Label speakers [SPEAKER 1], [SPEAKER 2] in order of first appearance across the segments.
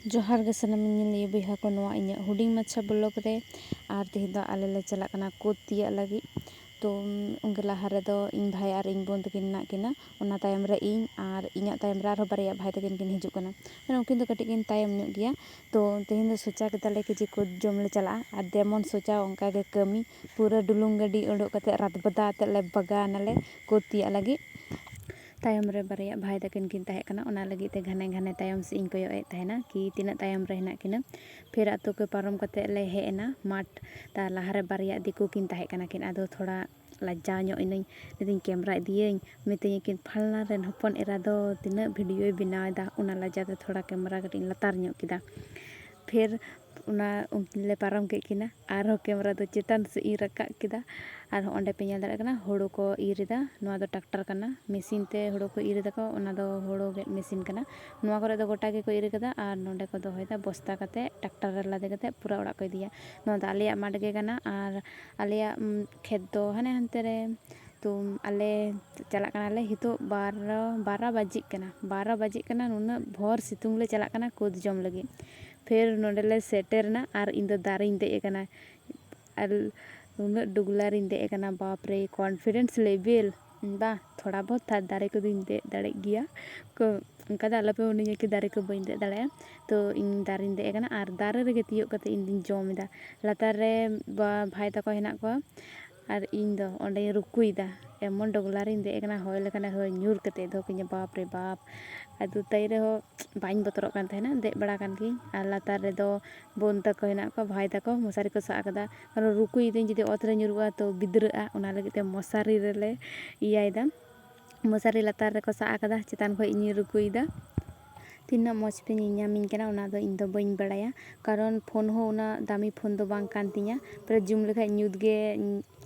[SPEAKER 1] जोहार गे सानामिन लिये बयहा को नोआ इᱧᱟᱹᱜ हुडिंग माछा ब्लॉग रे आर तेहें दो आले ले चला कना कोद तिया लगी तो उनके लाहा रे दो इन भाई आर इन बोन तकिन ना किना ओना तायम रे इन आर इᱧᱟᱹᱜ तायम रे आरो बारया भाई तकिन किन हिजुग कना माने उनकिन दो कटिक किन तायम ᱧᱚᱜ ᱜᱮᱭᱟ तो तेहें दो सोचा केताले कि जे कोद जम ले चला आर जेमन सोचा ओंका गे कमी पूरा डुलुंग गाड़ी ओडोक कते रात बदा ते ले बगा नाले कोद तिया लगी तायम रे बारया भाई तकिन किन ताहे कना ओना लगी ते घने घने तायम से इन कोयो ए ताहेना कि तिना तायम रे हेना किना फिर आतो के पारम कते ले हे एना माठ ता लाहारे बारया दिकु किन ताहे कना किन आदो थोड़ा लज्जा ᱧᱚᱜ इनई निदिन कैमरा इदियኝ मितई किन फलना रेन हपन एरा दो तिना वीडियो बनाव दा ओना लज्जा ते थोड़ा कैमरा कटिन लतार ᱧᱚᱜ किदा फिर उना उनले पारम के किना आरो कैमरा दो चेतन से इ रका किदा आर ओंडे पे नेल दाड़े कना हुड़ो को इरिदा नोआ दो ट्रैक्टर कना मशीन ते हुड़ो को इरिदा को ओना दो हुड़ो गे मशीन कना नोआ करे दो गोटा गे को इरि कदा आर नोंडे को दोहयदा बस्ता कते ट्रैक्टर रे लादे कते पूरा ओड़ा को इदिया नोआ द आलिया माड गे कना आर आलिया खेत दो हाने हनते रे तो आले चला कना ले हितो 12 बाजिक कना नुना भोर सितुंग ले चला कना कोद जम लगी फिर नोंडेले सेटेरना आर इन दो दारिन दे कना आर नुना डुगलार इन दे कना बाप रे कॉन्फिडेंस लेवल बा थोड़ा बहुत था दारे को दिन दे दाड़े गिया को उनका दा लपे उनी कि दारे को बइन दे दाड़े तो इन दारिन दे कना आर दारे रे तियो कते इन दिन जमदा लातार रे भाई तको हेना को आर इन दो ओंडे रुकुइदा एमन डगलारिन दे कना होय लेकना होय न्यूर कते दो किन बाप रे बाप आदु तई रे हो बाइन बतरो कान थेना दे बड़ा कान की आर लातार रे दो बोन तको हेना को भाई तको मसारी को सा कदा और रुकुइदिन जदि ओतरे न्यूरुआ तो बिद्रआ ओना लगिते मसारी रे ले इयाइदा मसारी लातार रे को सा कदा चितान खो इनि रुकुइदा तीना मौज पे ᱧᱟᱢᱤᱧ ᱠᱟᱱᱟ ᱚᱱᱟ ᱫᱚ ᱤᱧ ᱫᱚ ᱵᱟᱹᱧ ᱵᱟᱲᱟᱭᱟ ᱠᱟᱨᱚᱱ ᱯᱷᱳᱱ ᱦᱚᱸ ᱚᱱᱟ ᱫᱟᱢᱤ ᱯᱷᱳᱱ ᱫᱚ ᱵᱟᱝ ᱠᱟᱱ ᱛᱤᱧᱟ ᱯᱩᱨᱟᱹ ᱡᱩᱢ ᱞᱮᱠᱷᱟᱡ ᱧᱩᱛ ᱜᱮ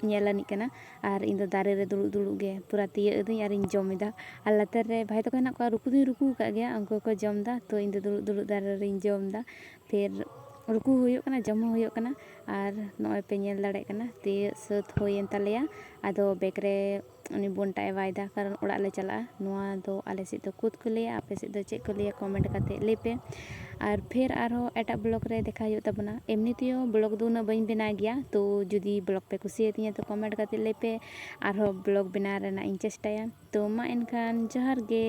[SPEAKER 1] ᱧᱮᱞᱟᱱᱤᱡ ᱠᱟᱱᱟ ᱟᱨ ᱤᱧ ᱫᱚ ᱫᱟᱨᱮ ᱨᱮ ᱫᱩᱲᱩᱵ ᱜᱮ ᱯᱩᱨᱟᱹ ᱛᱤᱭᱟᱹᱜ ᱮᱫᱟᱹᱧ ᱟᱨ ᱤᱧ ᱡᱚᱢ ᱮᱫᱟ ᱟᱨ ᱞᱟᱛᱟᱨ ᱨᱮ ᱵᱷᱟई ᱛᱟᱠᱚ ᱦᱮᱱᱟᱜ ᱠᱚᱣᱟ ᱨᱩᱠᱩ ᱫᱩᱧ ᱨᱩᱠᱩ ᱟᱠᱟᱫ ᱜᱮᱭᱟ ᱩᱱᱠᱩ ᱠᱚ ᱡᱚᱢ ᱮᱫᱟ ᱛᱚ ᱤᱧ ᱫᱚ ᱫᱩᱲᱩᱵ ᱫᱟᱨᱮ ᱨᱮᱧ ᱡᱚᱢ ᱮᱫᱟ ᱯᱷᱤᱨ ᱨᱩᱠᱩ ᱦᱩᱭᱩᱜ ᱠᱟᱱᱟ ᱡᱚᱢ ᱦᱚᱸ ᱦᱩᱭᱩᱜ ᱠᱟᱱᱟ ᱟᱨ ᱱᱚᱜᱼᱚᱭ ᱯᱮ ᱧᱮᱞ ᱫᱟᱲᱮᱭᱟᱜ ᱠᱟᱱᱟ ᱛᱤᱭᱟᱹᱜ ᱥᱟᱹᱛ ᱦᱩᱭᱮᱱ ᱛᱟᱞᱮᱭᱟ ᱟᱫᱚ ᱵᱮᱜᱽ ᱨᱮ उनी बोनटा एवायदा कारण ओड़ा ले चला नोआ दो आले से तो कूद को लिया आपे से दो चेक को लिया कमेंट करते ले पे और फिर आरो एटा ब्लॉग रे देखा हुई तबना एमनी तियो ब्लॉग दो ना बइन बना गया तो जुदी ब्लॉग पे खुशी होती है तो कमेंट करते ले पे आरो ब्लॉग बना रेना इन चेष्टाया तो मा एनखान जोहार गे।